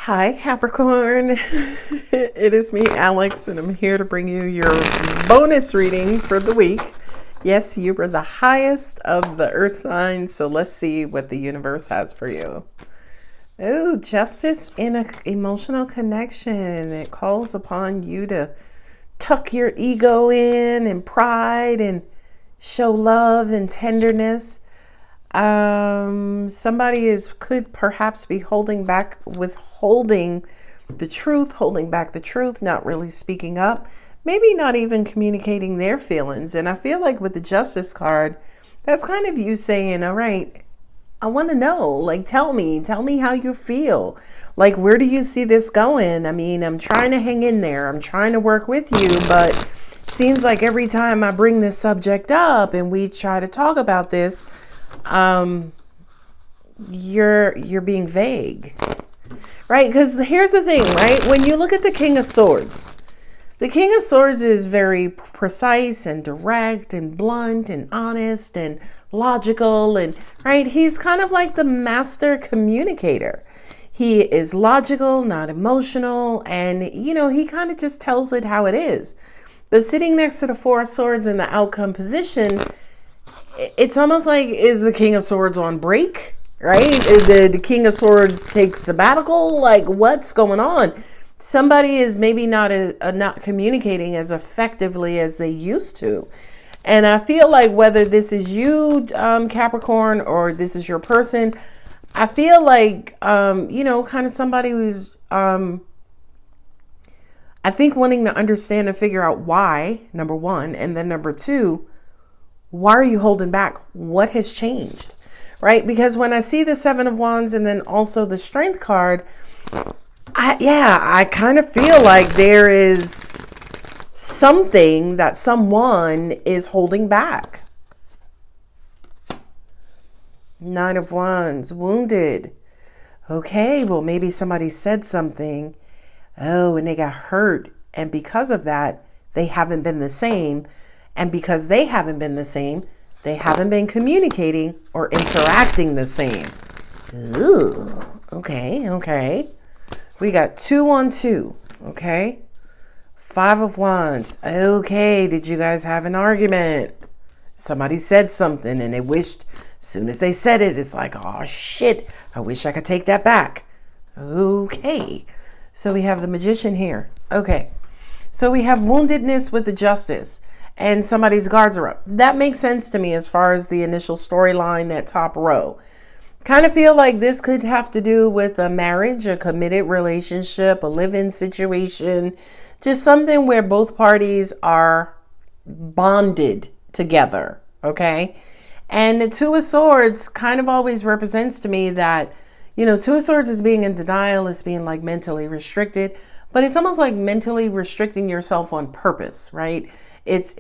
Hi, Capricorn. It is me, Alex, and I'm here to bring you your bonus reading for the week. Yes, you were the highest of the earth signs, so let's see what the universe has for you. Oh, justice in an emotional connection. It calls upon you to tuck your ego in and pride and show love and tenderness. Somebody could perhaps be holding back, withholding the truth, holding back the truth, not really speaking up, maybe not even communicating their feelings. And I feel like with the Justice card, that's kind of you saying, all right, I want to know, like, tell me how you feel. Like, where do you see this going? I mean, I'm trying to hang in there. I'm trying to work with you, but it seems like every time I bring this subject up and we try to talk about this, you're being vague, right? Because here's the thing, right? When you look at the King of Swords is very precise and direct and blunt and honest and logical, and right, he's kind of like the master communicator. He is logical, not emotional, and he kind of just tells it how it is. But sitting next to the Four of Swords in the outcome position, it's almost like, is the King of Swords on break, right? Is the King of Swords take sabbatical? Like, what's going on? Somebody is maybe not communicating as effectively as they used to. And I feel like whether this is you, Capricorn, or this is your person, I feel like, kind of somebody who's, I think wanting to understand and figure out why, number one, and then number two, why are you holding back? What has changed, right? Because when I see the Seven of Wands and then also the Strength card, I kind of feel like there is something that someone is holding back. Nine of Wands, wounded. Okay, well, maybe somebody said something. Oh, and they got hurt. And because of that, they haven't been the same. And because they haven't been the same, they haven't been communicating or interacting the same. Ooh, okay. We got 2 on 2, okay? 5 of Wands. Okay, did you guys have an argument? Somebody said something and they wished, as soon as they said it, it's like, oh shit, I wish I could take that back. Okay, so we have the Magician here. Okay, so we have woundedness with the Justice. And somebody's guards are up. That makes sense to me as far as the initial storyline, that top row. Kind of feel like this could have to do with a marriage, a committed relationship, a live-in situation, just something where both parties are bonded together, okay? And the Two of Swords kind of always represents to me that, Two of Swords is being in denial, is being like mentally restricted, but it's almost like mentally restricting yourself on purpose, right? It's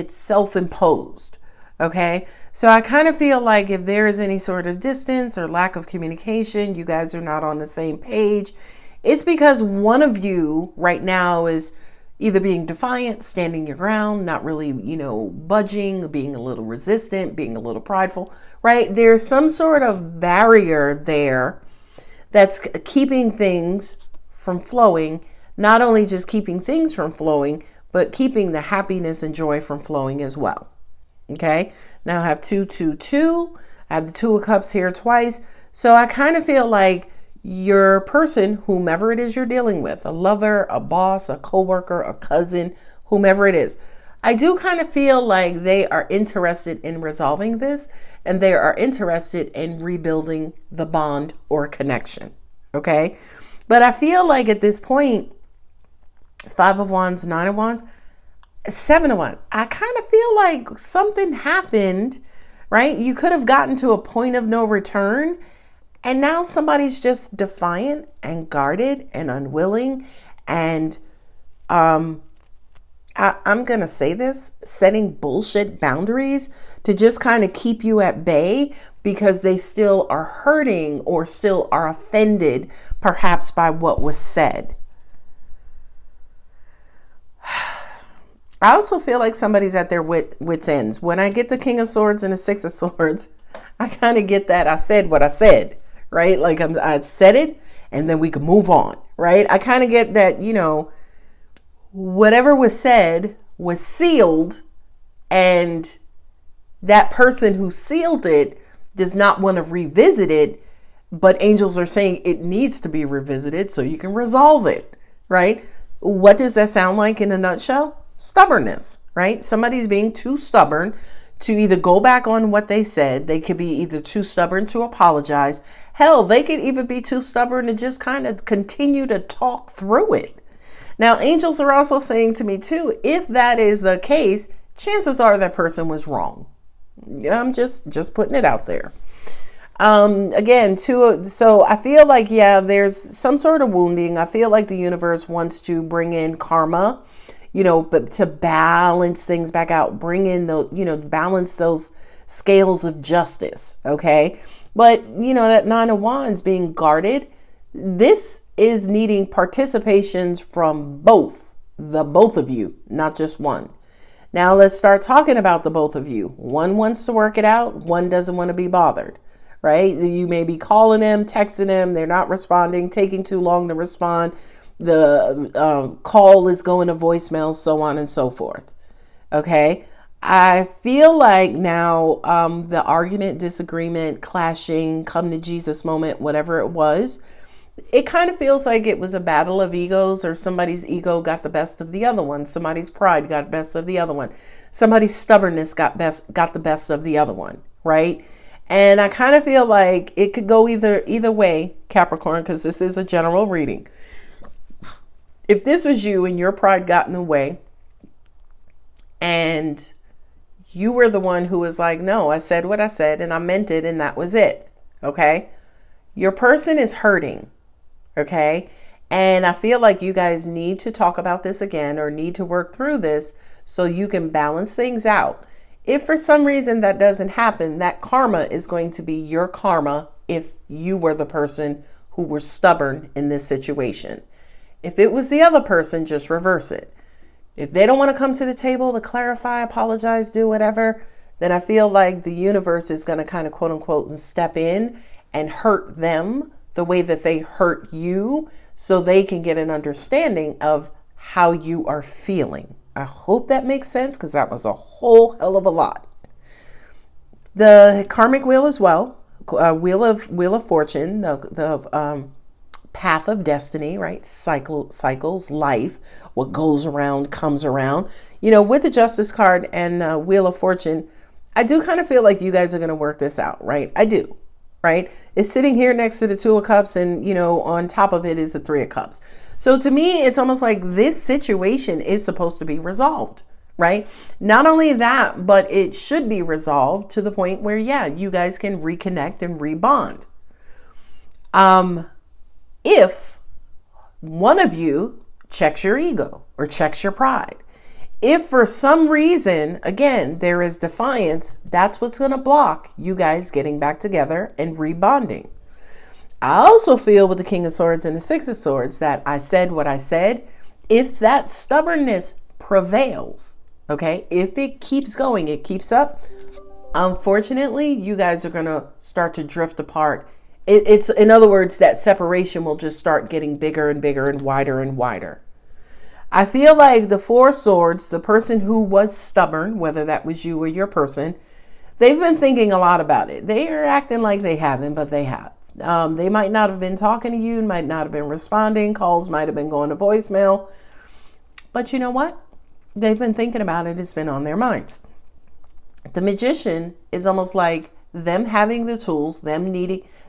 self-imposed. Okay. So I kind of feel like if there is any sort of distance or lack of communication, you guys are not on the same page. It's because one of you right now is either being defiant, standing your ground, not really, budging, being a little resistant, being a little prideful, right? There's some sort of barrier there that's keeping things from flowing, not only just keeping things from flowing, but keeping the happiness and joy from flowing as well. Okay. Now I have 2, 2, 2. I have the Two of Cups here twice. So I kind of feel like your person, whomever it is you're dealing with, a lover, a boss, a coworker, a cousin, whomever it is, I do kind of feel like they are interested in resolving this and they are interested in rebuilding the bond or connection. Okay. But I feel like at this point, 5 of Wands, 9 of Wands, 7 of Wands, I kind of feel like something happened, right? You could have gotten to a point of no return, and now somebody's just defiant and guarded and unwilling, and I'm going to say this, setting bullshit boundaries to just kind of keep you at bay because they still are hurting or still are offended perhaps by what was said. I also feel like somebody's at their wits' ends. When I get the King of Swords and the Six of Swords, I kind of get that I said what I said, right? Like I said it and then we can move on, right? I kind of get that, whatever was said was sealed, and that person who sealed it does not want to revisit it, but angels are saying it needs to be revisited so you can resolve it, right? What does that sound like in a nutshell? Stubbornness, right? Somebody's being too stubborn to either go back on what they said. They could be either too stubborn to apologize. Hell, they could even be too stubborn to just kind of continue to talk through it. Now, angels are also saying to me too, if that is the case, chances are that person was wrong. I'm just putting it out there. Again, so I feel like, there's some sort of wounding. I feel like the universe wants to bring in karma, but to balance things back out, bring in balance those scales of justice. Okay. But that 9 of Wands being guarded, this is needing participations from both of you, not just one. Now let's start talking about the both of you. One wants to work it out. One doesn't want to be bothered, right? You may be calling them, texting them. They're not responding, taking too long to respond. The call is going to voicemail, so on and so forth. Okay. I feel like now the argument, disagreement, clashing, come to Jesus moment, whatever it was, it kind of feels like it was a battle of egos, or somebody's ego got the best of the other one. Somebody's pride got the best of the other one. Somebody's stubbornness got the best of the other one, right? And I kind of feel like it could go either way, Capricorn, because this is a general reading. If this was you and your pride got in the way, and you were the one who was like, no, I said what I said and I meant it and that was it. Okay. Your person is hurting. Okay. And I feel like you guys need to talk about this again, or need to work through this so you can balance things out. If for some reason that doesn't happen, that karma is going to be your karma if you were the person who were stubborn in this situation. If it was the other person, just reverse it. If they don't want to come to the table to clarify, apologize, do whatever, then I feel like the universe is going to kind of quote unquote step in and hurt them the way that they hurt you, so they can get an understanding of how you are feeling. I hope that makes sense, because that was a whole hell of a lot. The karmic wheel as well, wheel of fortune, the path of destiny, right? Cycles, life, what goes around comes around. With the Justice card and Wheel of Fortune, I do kind of feel like you guys are going to work this out, right? I do, right? It's sitting here next to the 2 of Cups, and on top of it is the 3 of Cups. So to me, it's almost like this situation is supposed to be resolved, right? Not only that, but it should be resolved to the point where, you guys can reconnect and rebond. If one of you checks your ego or checks your pride, if for some reason, again, there is defiance, that's what's going to block you guys getting back together and rebonding. I also feel with the King of Swords and the 6 of Swords that I said what I said. If that stubbornness prevails, okay, if it keeps going, it keeps up, unfortunately, you guys are going to start to drift apart. It's, in other words, that separation will just start getting bigger and bigger and wider. I feel like the 4 of Swords, the person who was stubborn, whether that was you or your person, they've been thinking a lot about it. They are acting like they haven't, but they have. They might not have been talking to you, might not have been responding. Calls might have been going to voicemail. But you know what? They've been thinking about it. It's been on their minds. The Magician is almost like them having the tools, them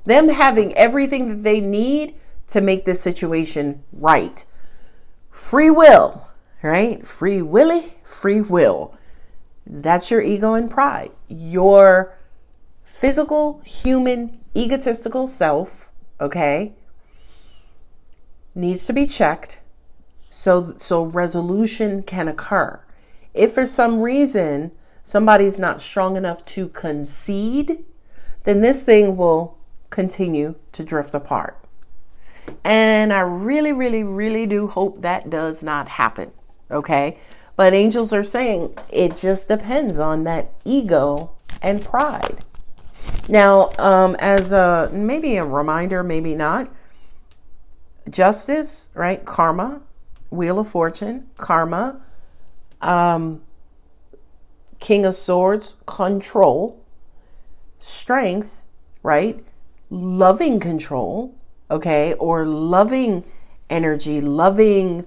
having everything that they need to make this situation right. Free will, right? Free will. That's your ego and pride. Your physical, human, egotistical self, okay, needs to be checked so resolution can occur. If for some reason somebody's not strong enough to concede, then this thing will continue to drift apart. And I really, really, really do hope that does not happen. Okay. But angels are saying it just depends on that ego and pride. Now, as maybe a reminder, maybe not, Justice, right? Karma, Wheel of Fortune, karma, King of Swords, control, strength, right? Loving control, okay? Or loving energy, loving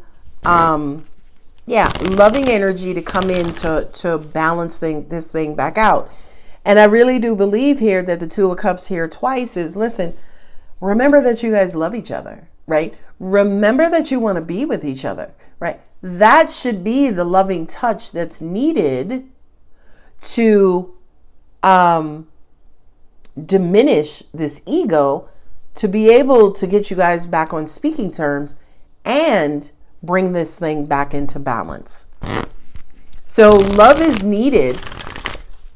energy to come in to balance this thing back out. And I really do believe here that the Two of Cups here twice is, listen, remember that you guys love each other, right? Remember that you want to be with each other, right? That should be the loving touch that's needed to diminish this ego, to be able to get you guys back on speaking terms and bring this thing back into balance. So love is needed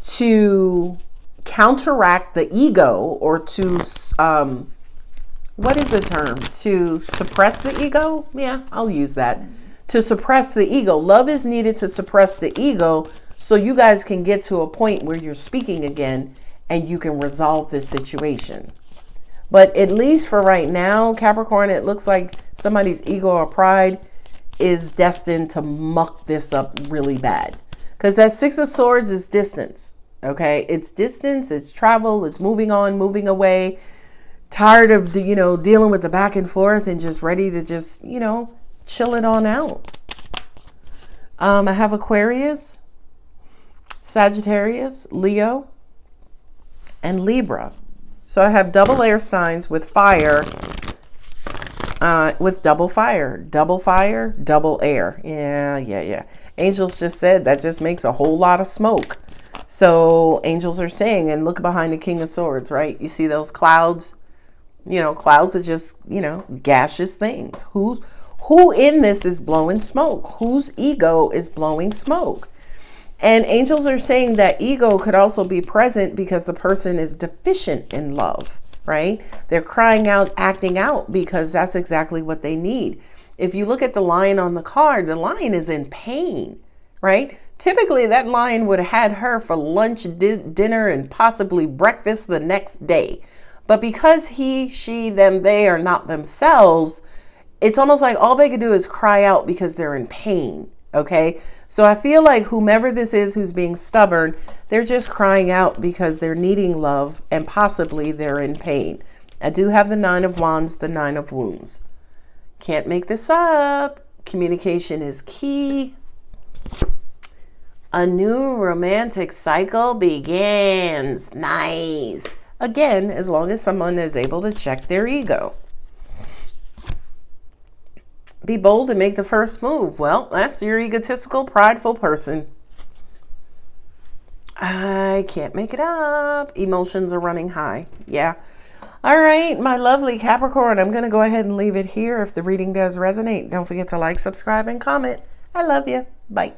to counteract the ego, or to what is the term? To suppress the ego? Yeah, I'll use that. To suppress the ego. Love is needed to suppress the ego so you guys can get to a point where you're speaking again and you can resolve this situation. But at least for right now, Capricorn, it looks like somebody's ego or pride is destined to muck this up really bad. Because that Six of Swords is distance. Okay, it's distance, it's travel, it's moving on, moving away, tired of dealing with the back and forth, and just ready to just chill it on out. I have Aquarius, Sagittarius, Leo, and Libra. So I have double air signs with fire, with double fire, double air. Yeah. Angels just said that just makes a whole lot of smoke. So angels are saying, and look behind the King of Swords, right? You see those clouds? Clouds are just, gaseous things. Who in this is blowing smoke? Whose ego is blowing smoke? And angels are saying that ego could also be present because the person is deficient in love, right? They're crying out, acting out, because that's exactly what they need. If you look at the lion on the card, the lion is in pain, right? Typically, that lion would have had her for lunch, dinner, and possibly breakfast the next day. But because he, she, them, they are not themselves, it's almost like all they could do is cry out because they're in pain, okay? So I feel like whomever this is who's being stubborn, they're just crying out because they're needing love and possibly they're in pain. I do have the Nine of Wands, the Nine of Wounds. Can't make this up. Communication is key. A new romantic cycle begins. Nice. Again, as long as someone is able to check their ego. Be bold and make the first move. Well, that's your egotistical, prideful person. I can't make it up. Emotions are running high. Yeah. All right, my lovely Capricorn, I'm going to go ahead and leave it here. If the reading does resonate, don't forget to like, subscribe, and comment. I love you. Bye.